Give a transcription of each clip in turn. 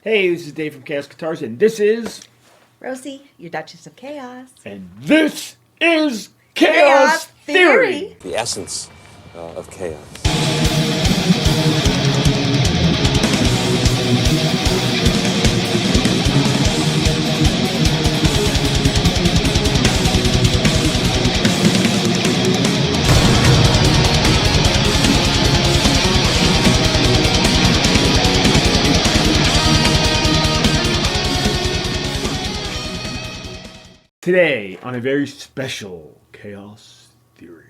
Hey, this is Dave from Chaos Guitars, and this is... Rosie, your Duchess of Chaos. And this is Chaos Theory! The essence of chaos. Today, on a very special Chaos Theory.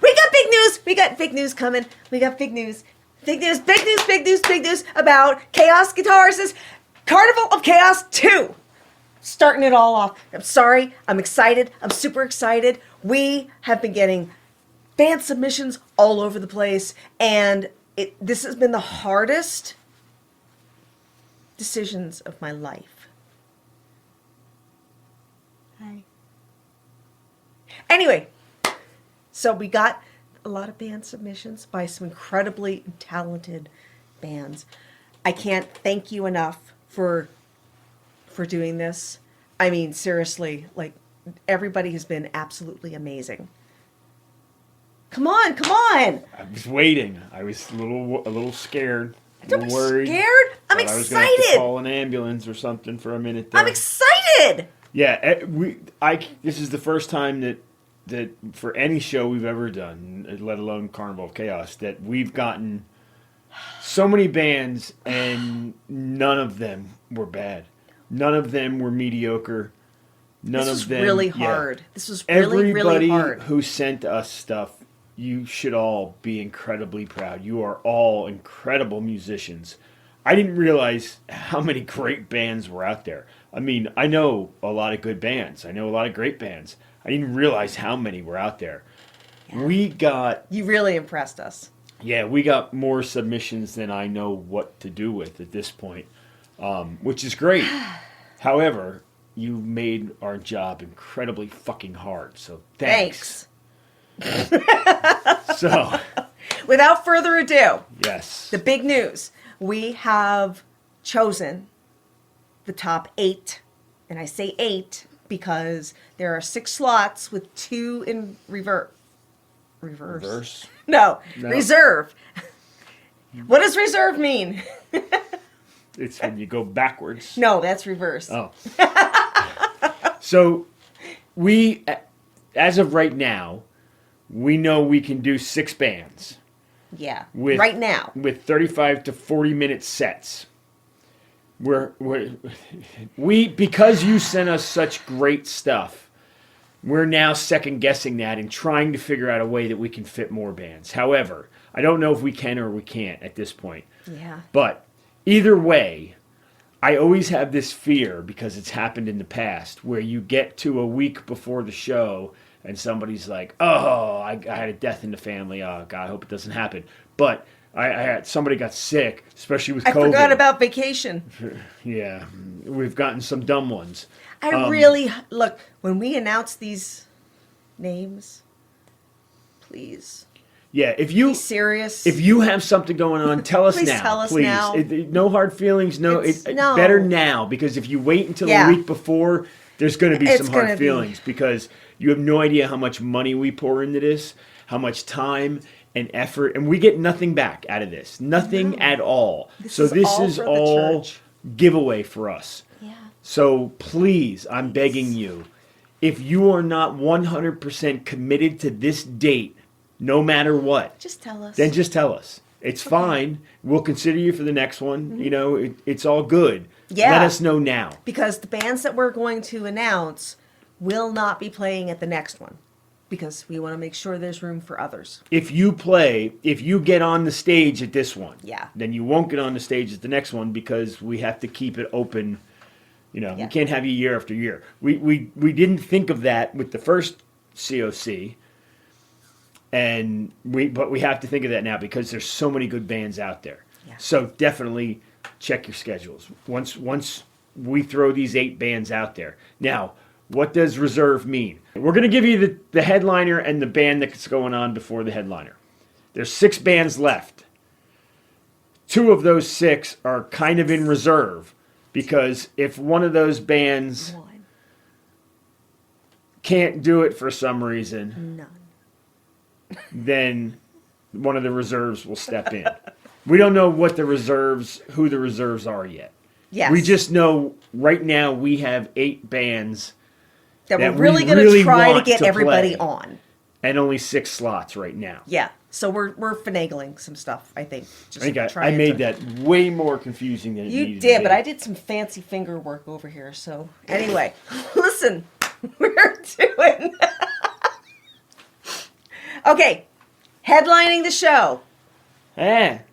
We got big news! We got big news coming. We got big news. Big news, big news, big news, big news about Chaos Guitars' Carnival of Chaos 2. Starting it all off. I'm sorry. I'm excited. I'm super excited. We have been getting band submissions all over the place, and this has been the hardest decisions of my life. Hi. Anyway, so we got a lot of band submissions by some incredibly talented bands. I can't thank you enough for doing this. I mean, seriously, like, everybody has been absolutely amazing. Come on, come on! I was waiting. I was a little scared. Don't be worried. scared. I'm I was going to have to excited. call an ambulance or something for a minute there. I'm excited. Yeah, this is the first time that for any show we've ever done, let alone Carnival of Chaos, that we've gotten so many bands and none of them were bad. None of them were mediocre. None This was of them really yeah. hard. This was really, Everybody really hard. who sent us stuff, you should all be incredibly proud. You are all incredible musicians. I didn't realize how many great bands were out there. I mean, I know a lot of good bands. I know a lot of great bands. I didn't realize how many were out there. Yeah. You really impressed us. We got more submissions than I know what to do with at this point, which is great. However, you made our job incredibly fucking hard, so thanks. So, Without further ado, yes. the big news. We have chosen the top 8. And I say 8 because there are 6 slots with 2 in reverse. Reverse? No, No. reserve. What does reserve mean? It's when you go backwards. No, that's reverse. Oh. So, we, as of right now, we know we can do 6 bands. Yeah, With, right now. With 35 to 40 minute sets. We because you sent us such great stuff, we're now second guessing that and trying to figure out a way that we can fit more bands. However, I don't know if we can or we can't at this point. Yeah. But either way, I always have this fear because it's happened in the past where you get to a week before the show and somebody's like, "Oh, I had a death in the family. Oh God, I hope it doesn't happen." But I had somebody got sick, especially with I COVID. forgot about vacation. Yeah, we've gotten some dumb ones. I really look when we announce these names. Please Yeah, if be you serious. if you have something going on, tell us Please now. tell us please, now. No hard feelings. No, No. better now because if you wait until Yeah. a week before, there's going to be It's some hard gonna be. feelings because you have no idea how much money we pour into this, how much time and effort, and we get nothing back out of this. Nothing at all. This So is this all is for the all church. giveaway for us. Yeah. So please, I'm begging you, if you are not 100% committed to this date, no matter what, Just tell us. then just tell us. It's fine. We'll consider you for the next one. You know, it's all good. Yeah. Let us know now. because the bands that we're going to announce will not be playing at the next one because we want to make sure there's room for others. If you get on the stage at this one, Yeah. then you won't get on the stage at the next one because we have to keep it open. You know, Yeah. we can't have you year after year. We didn't think of that with the first CoC. But we have to think of that now because there's so many good bands out there. Yeah. So definitely check your schedules. Once we throw these 8 bands out there. Now, what does reserve mean? We're going to give you the headliner and the band that's going on before the headliner. There's 6 bands left. 2 of those 6 are kind of in reserve because if one of those bands One. can't do it for some reason, None. then one of the reserves will step in. We don't know who the reserves are yet. Yes. We just know right now we have 8 bands that that we're really we going to really try to want get to everybody play. on. and only 6 slots right now. Yeah. So we're finagling some stuff, I think. Just I think I trying made to- that way more confusing than it You needed did, to be. but I did some fancy finger work over here. So anyway, listen, we're doing. Okay, headlining the show. Let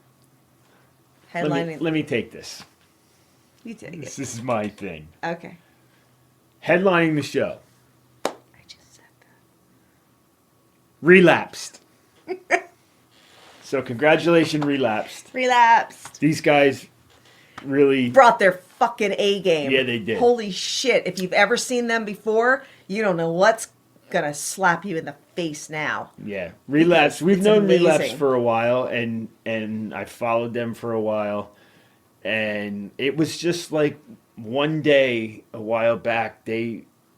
Headlining. me take this. You take it. This is my thing. Okay. Headlining the show. I just said that. Relapsed. So congratulations, Relapsed. Relapsed. These guys really... Brought their fucking A game. Yeah, they did. Holy shit. If you've ever seen them before, you don't know what's gonna slap you in the face now. Yeah, Relapse. We've It's known Relapse amazing. for a while, and I followed them for a while, and it was just like one day a while back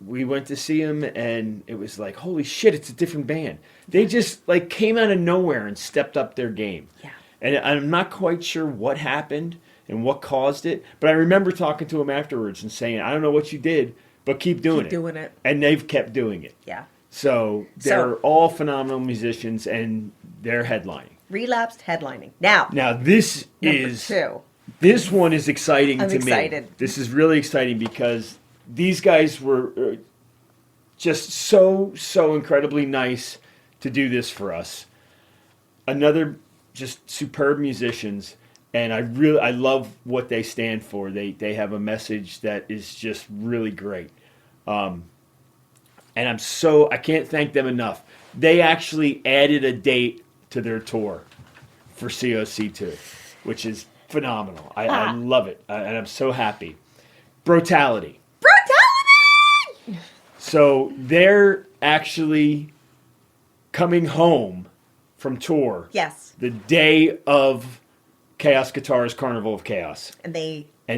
we went to see them, and it was like, holy shit, it's a different band. They just like came out of nowhere and stepped up their game. Yeah. And I'm not quite sure what happened and what caused it, but I remember talking to them afterwards and saying, I don't know what you did, but keep doing Keep doing it. And they've kept doing it. Yeah. So they're all phenomenal musicians, and they're headlining. Relapsed headlining. Now This number 2. This one is exciting I'm to excited. me. This is really exciting because these guys were just so incredibly nice to do this for us. Another just superb musicians, and I love what they stand for. They have a message that is just really great. And I can't thank them enough. They actually added a date to their tour for CoC2, which is phenomenal. I love it, and I'm so happy. Brutality. Brutality! So they're actually coming home from tour. Yes. The day of Chaos Guitar's Carnival of Chaos. And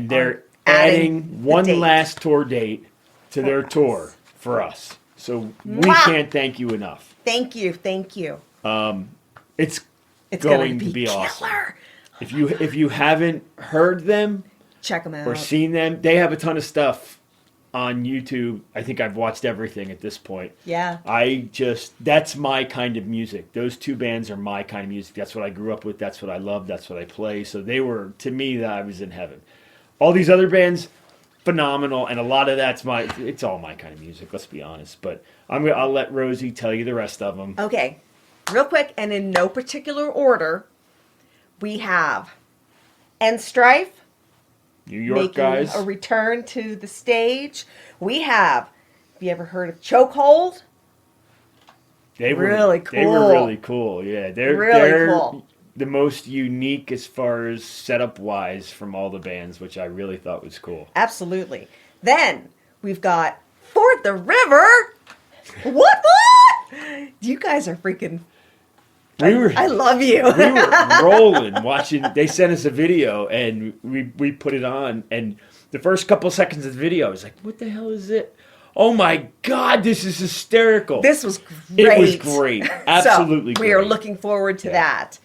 They're are adding adding the one date. last tour date to their us. tour for us. So we Mwah! can't thank you enough. Thank you. It's It's going gonna to be killer. awesome. If you haven't heard them Check them out. or seen them, they have a ton of stuff on YouTube. I think I've watched everything at this point. Yeah. That's my kind of music. Those 2 bands are my kind of music. That's what I grew up with. That's what I love. That's what I play. So they were, to me, I was in heaven. All these other bands, phenomenal, and a lot of it's all my kind of music, let's be honest. But I'll let Rosie tell you the rest of them. Okay. Real quick, and in no particular order, we have End Strife New York making guys. a return to the stage. We have you ever heard of Chokehold? They were really They were cool. really cool. Yeah, they're Really cool. the most unique as far as setup wise from all the bands, which I really thought was cool. Absolutely. Then we've got Ford the River. What? You guys are freaking. I love you. We were rolling watching. They sent us a video and we put it on, and the first couple seconds of the video, I was like, "What the hell is it? Oh my god, this is hysterical!" This was great. It was great. Absolutely so, great. We are looking forward to that.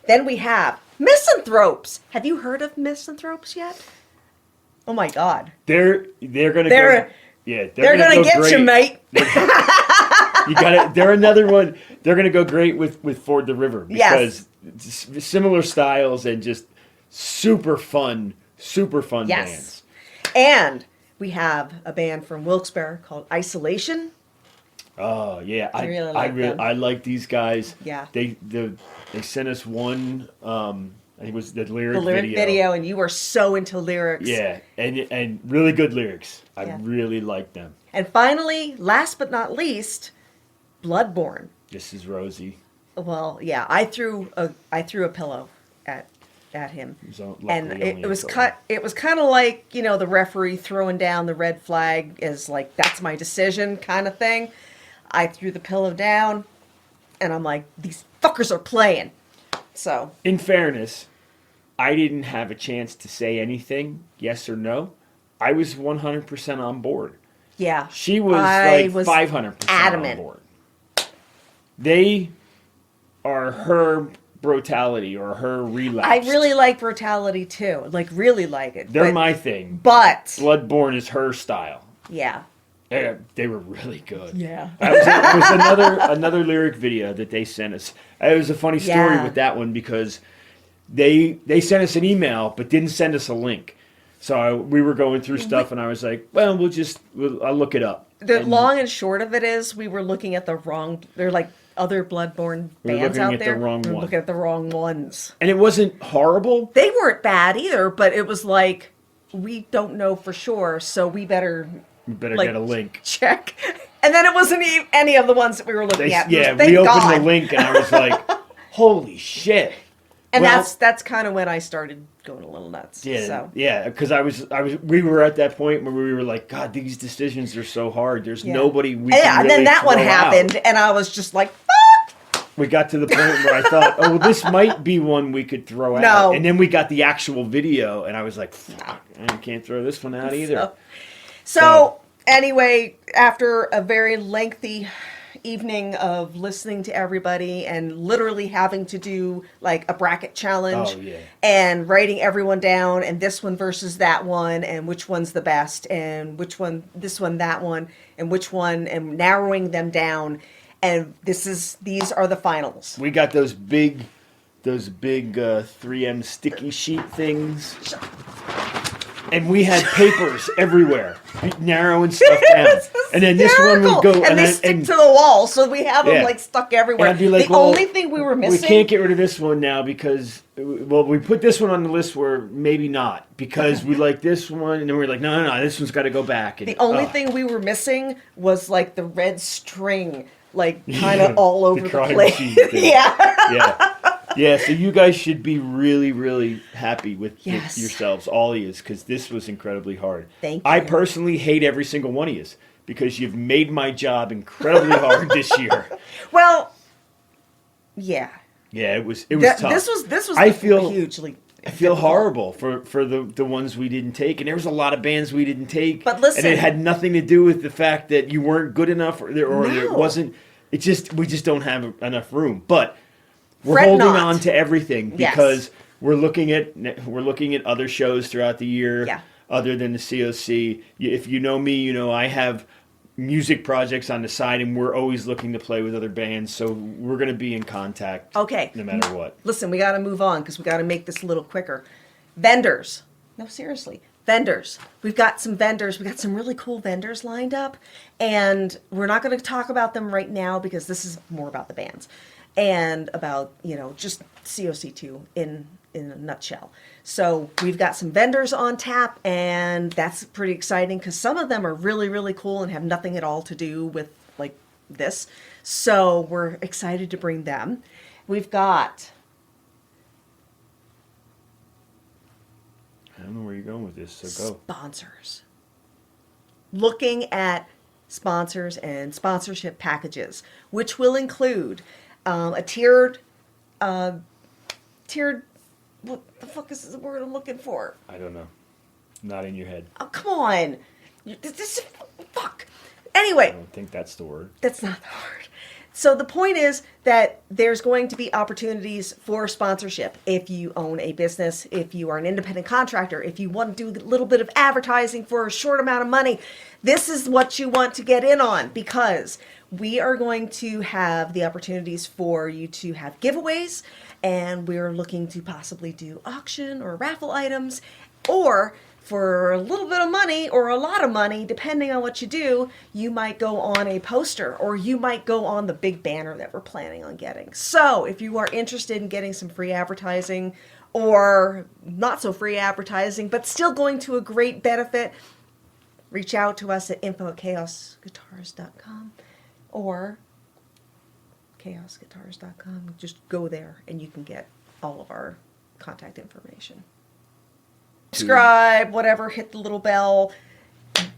Then we have Misanthropes. Have you heard of Misanthropes yet? Oh my god. They're gonna They're- go. Yeah, They're gonna go get great. you, mate. You got it. They're another one. They're gonna go great with Ford the River because similar styles and just super fun Yes. bands. And we have a band from Wilkes-Barre called Isolation. Oh yeah, I really like them. I like these guys. Yeah. They sent us one. I think it was the lyric, The lyric video, and you were so into lyrics. Yeah, and really good lyrics. I Yeah. really like them. And finally, last but not least, Bloodborne. This is Rosie. Well, yeah, I threw a pillow at him, So and luckily only it was a pillow. cut. It was kind of like the referee throwing down the red flag is like that's my decision kind of thing. I threw the pillow down, and I'm like, these fuckers are playing. So In fairness, I didn't have a chance to say anything, yes or no, I was 100% on board. Yeah. She was I like was 500% adamant. on board. They are her brutality or her relapse. I really like brutality too. Like, really like it. They're but, my thing. But. Bloodborne is her style. Yeah. They were really good. Yeah. It was another lyric video that they sent us. It was a funny story Yeah. with that one because they sent us an email but didn't send us a link. So we were going through stuff and I was like, well, I'll look it up. The long and short of it is we were looking at the wrong, they're like other Bloodborne We were bands looking out at the there. wrong we were one. looking at the wrong ones. And it wasn't horrible. They weren't bad either, but it was like, we don't know for sure, so we better We better like, get a link. check. And then it wasn't any of the ones that we were looking at. Yeah, Thank we opened God. the link and I was like, holy shit. And Well, that's kind of when I started going a little nuts. Yeah, So. yeah, because we were at that point where we were like, God, these decisions are so hard. There's Yeah. nobody we Yeah, can and really then that one throw happened, out. and I was just like, fuck! We got to the point where I thought, oh, well, this might be one we could throw out. No. And then we got the actual video, and I was like, fuck, I can't throw this one out either. So, anyway, after a very lengthy evening of listening to everybody and literally having to do like a bracket challenge Oh, yeah. and writing everyone down and this one versus that one and which one's the best and which one, this one, that one, and which one, and narrowing them down. And these are the finals. We got those big 3M sticky sheet things. And we had papers everywhere, narrowing stuff down. It's And then this one would go, hysterical. And they stick and to the wall, so we have them Yeah. like stuck everywhere. And I'd be like, the well, only thing we were missing, we can't get rid of this one now because, well, we put this one on the list where maybe not because we like this one, and then we're like, no, this one's got to go back. And, the only thing we were missing was like the red string, like kind of all over the crime place. scene thing. Yeah. Yeah, so you guys should be really, really happy with Yes. yourselves, all of you, because this was incredibly hard. Thank I you. personally hate every single one of you because you've made my job incredibly hard this year. Well, yeah. Yeah, it was That- tough. This was I feel hugely. I feel difficult. horrible for the ones we didn't take, and there was a lot of bands we didn't take. But listen- and it had nothing to do with the fact that you weren't good enough, or there No. wasn't. We just don't have enough room. But we're Fret holding not. on to everything Yes. because we're looking at other shows throughout the year, Yeah. other than the CoC. If you know me, you know I have music projects on the side, and we're always looking to play with other bands. So we're going to be in contact, Okay. no matter what. Listen, we got to move on because we got to make this a little quicker. Vendors. No, seriously. Vendors. We've got some vendors. We got some really cool vendors lined up, and we're not going to talk about them right now because this is more about the bands and about, just CoC2 in a nutshell. So we've got some vendors on tap, and that's pretty exciting because some of them are really, really cool and have nothing at all to do with like this. So we're excited to bring them. We've got I don't know where you're going with this, so go. sponsors. Looking at sponsors and sponsorship packages, which will include a tiered, what the fuck is the word I'm looking for? I don't know. Not in your head. Oh, come on. Fuck. I Anyway, don't think that's the word. that's not the word. So the point is that there's going to be opportunities for sponsorship if you own a business, if you are an independent contractor, if you want to do a little bit of advertising for a short amount of money. This is what you want to get in on because we are going to have the opportunities for you to have giveaways, and we're looking to possibly do auction or raffle items, or for a little bit of money or a lot of money, depending on what you do, you might go on a poster or you might go on the big banner that we're planning on getting. So if you are interested in getting some free advertising or not so free advertising, but still going to a great benefit, reach out to us at info@chaosguitars.com or chaosguitars.com. Just go there and you can get all of our contact information. Subscribe, whatever, hit the little bell.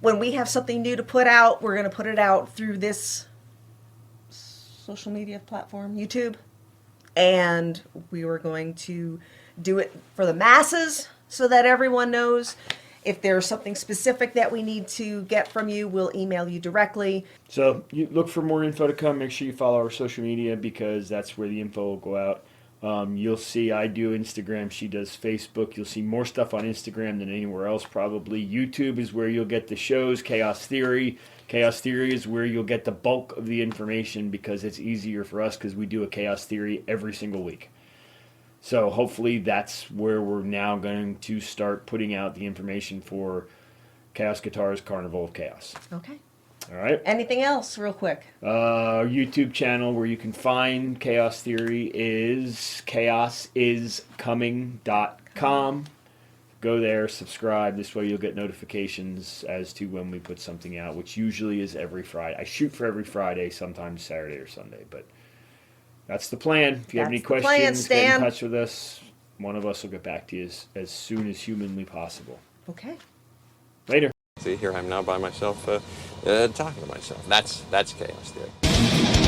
When we have something new to put out, we're going to put it out through this social media platform, YouTube. And we are going to do it for the masses so that everyone knows. If there's something specific that we need to get from you, we'll email you directly. So you look for more info to come. Make sure you follow our social media because that's where the info will go out. You'll see I do Instagram. She does Facebook. You'll see more stuff on Instagram than anywhere else probably. YouTube is where you'll get the shows. Chaos Theory. Chaos Theory is where you'll get the bulk of the information because it's easier for us because we do a Chaos Theory every single week. So hopefully that's where we're now going to start putting out the information for Chaos Guitars Carnival of Chaos. Okay. All right. Anything else, real quick? Our YouTube channel where you can find Chaos Theory is chaosiscoming.com. Go there, subscribe. This way you'll get notifications as to when we put something out, which usually is every Friday. I shoot for every Friday, sometimes Saturday or Sunday, but that's the plan. If you have any That's the plan, questions, get in Stan. touch with us. One of us will get back to you as soon as humanly possible. Okay. Later. See, here I am now by myself, talking to myself. That's chaos theory.